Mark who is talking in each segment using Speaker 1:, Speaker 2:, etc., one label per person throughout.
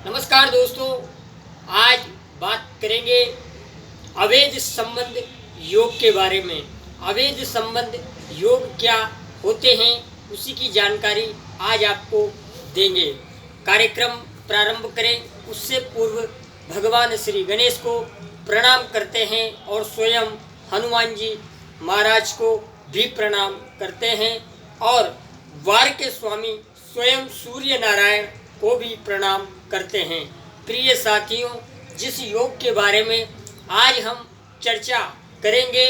Speaker 1: नमस्कार दोस्तों, आज बात करेंगे अवैध संबंध योग के बारे में। अवैध संबंध योग क्या होते हैं उसी की जानकारी आज आपको देंगे। कार्यक्रम प्रारंभ करें उससे पूर्व भगवान श्री गणेश को प्रणाम करते हैं और स्वयं हनुमान जी महाराज को भी प्रणाम करते हैं और वार के स्वामी स्वयं सूर्य नारायण को भी प्रणाम करते हैं। प्रिय साथियों, जिस योग के बारे में आज हम चर्चा करेंगे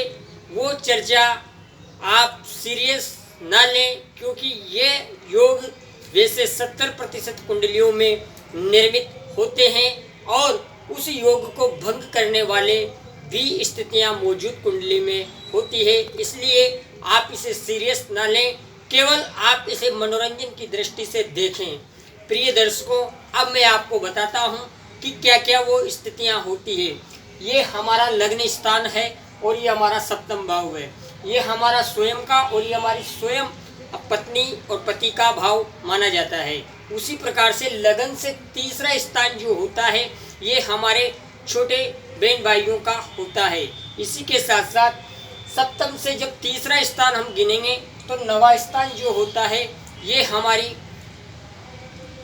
Speaker 1: वो चर्चा आप सीरियस ना लें, क्योंकि ये योग वैसे 70% कुंडलियों में निर्मित होते हैं और उस योग को भंग करने वाले भी स्थितियां मौजूद कुंडली में होती है। इसलिए आप इसे सीरियस ना लें, केवल आप इसे मनोरंजन की दृष्टि से देखें। प्रिय दर्शकों, अब मैं आपको बताता हूं कि क्या क्या वो स्थितियां होती है। ये हमारा लग्न स्थान है और ये हमारा सप्तम भाव है। ये हमारा स्वयं का और ये हमारी स्वयं पत्नी और पति का भाव माना जाता है। उसी प्रकार से लगन से तीसरा स्थान जो होता है ये हमारे छोटे बहन भाइयों का होता है। इसी के साथ साथ सप्तम से जब तीसरा स्थान हम गिनेंगे तो नवा स्थान जो होता है ये हमारी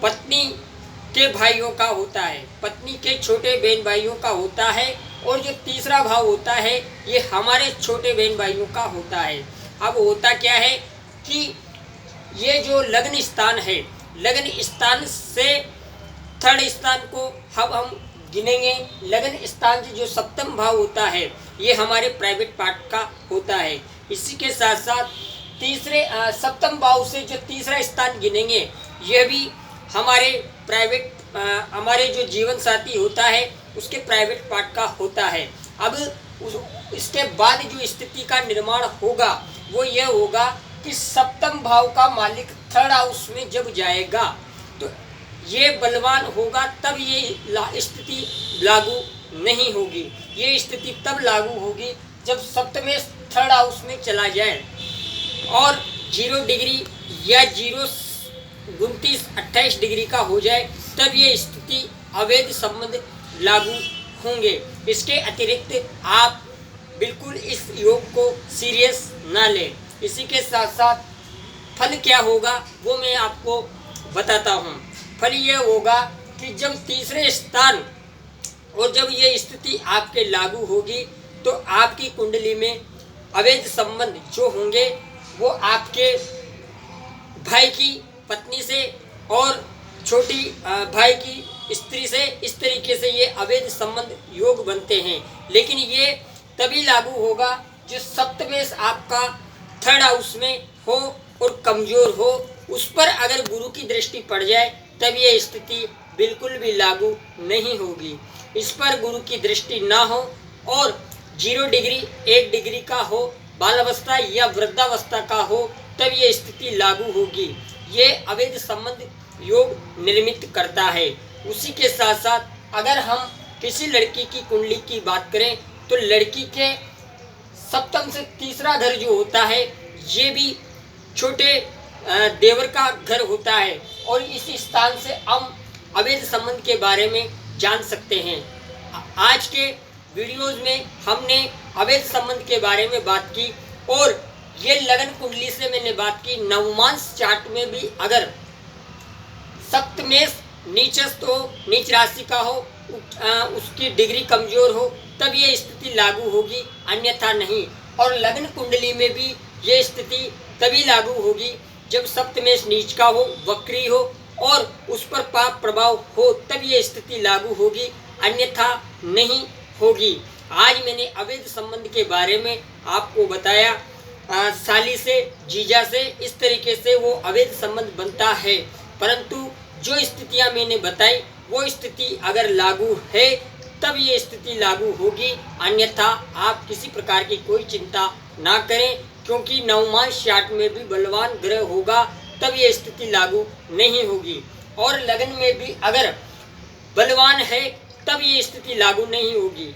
Speaker 1: पत्नी के भाइयों का होता है, पत्नी के छोटे बहन भाइयों का होता है। और जो तीसरा भाव होता है ये हमारे छोटे बहन भाइयों का होता है। अब होता क्या है कि ये जो लग्न स्थान है, लग्न स्थान से थर्ड स्थान को अब हम गिनेंगे। लग्न स्थान से जो सप्तम भाव होता है ये हमारे प्राइवेट पार्ट का होता है। इसी के साथ साथ सप्तम भाव से जो तीसरा स्थान गिनेंगे यह भी हमारे प्राइवेट हमारे जो जीवन साथी होता है उसके प्राइवेट पार्ट का होता है। अब इसके बाद जो स्थिति का निर्माण होगा वो यह होगा कि सप्तम भाव का मालिक थर्ड हाउस में जब जाएगा तो ये बलवान होगा, तब ये स्थिति लागू नहीं होगी। ये स्थिति तब लागू होगी जब सप्तमेश थर्ड हाउस में चला जाए और 0 डिग्री या 29-28 डिग्री का हो जाए, तब ये स्थिति अवैध संबंध लागू होंगे। इसके अतिरिक्त आप बिल्कुल इस योग को सीरियस ना लें। इसी के साथ साथ फल क्या होगा वो मैं आपको बताता हूँ। फल ये होगा कि जब तीसरे स्थान और जब ये स्थिति आपके लागू होगी तो आपकी कुंडली में अवैध संबंध जो होंगे वो आपके भाई की पत्नी से और छोटी भाई की स्त्री से, इस तरीके से ये अवैध संबंध योग बनते हैं। लेकिन ये तभी लागू होगा जो सप्तमेश आपका थर्ड हाउस में हो और कमजोर हो, उस पर अगर गुरु की दृष्टि पड़ जाए तब ये स्थिति बिल्कुल भी लागू नहीं होगी। इस पर गुरु की दृष्टि ना हो और 0 डिग्री 1 डिग्री का हो, बालावस्था या वृद्धावस्था का हो, तब ये स्थिति लागू होगी। ये अवैध संबंध योग निर्मित करता है। उसी के साथ साथ अगर हम किसी लड़की की कुंडली की बात करें तो लड़की के सप्तम से तीसरा घर जो होता है ये भी छोटे देवर का घर होता है और इस स्थान से हम अवैध संबंध के बारे में जान सकते हैं। आज के वीडियोज में हमने अवैध संबंध के बारे में बात की और ये लगन कुंडली से मैंने बात की। नवमांश चार्ट में भी अगर सप्तमेश नीचस्थ हो, नीच राशि का हो, उसकी डिग्री कमजोर हो, तब ये स्थिति लागू होगी, अन्यथा नहीं। और लग्न कुंडली में भी ये स्थिति तभी लागू होगी जब सप्तमेश नीच का हो, वक्री हो और उस पर पाप प्रभाव हो, तब ये स्थिति लागू होगी, अन्यथा नहीं होगी। आज मैंने अवैध संबंध के बारे में आपको बताया। साली से, जीजा से, इस तरीके से वो अवैध संबंध बनता है। परंतु जो स्थितियां मैंने बताई वो स्थिति अगर लागू है तब ये स्थिति लागू होगी, अन्यथा आप किसी प्रकार की कोई चिंता ना करें, क्योंकि नवमांश चार्ट में भी बलवान ग्रह होगा तब ये स्थिति लागू नहीं होगी। और लगन में भी अगर बलवान है तब ये स्थिति लागू नहीं होगी।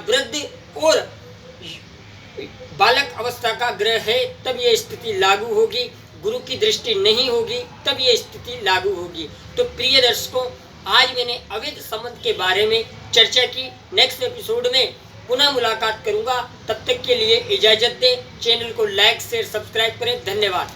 Speaker 1: वृद्ध और बालक अवस्था का ग्रह है तब ये स्थिति लागू होगी। गुरु की दृष्टि नहीं होगी तब ये स्थिति लागू होगी। तो प्रिय दर्शकों, आज मैंने अवैध संबंध के बारे में चर्चा की। नेक्स्ट एपिसोड में पुनः मुलाकात करूंगा। तब तक के लिए इजाजत दें। चैनल को लाइक शेयर सब्सक्राइब करें। धन्यवाद।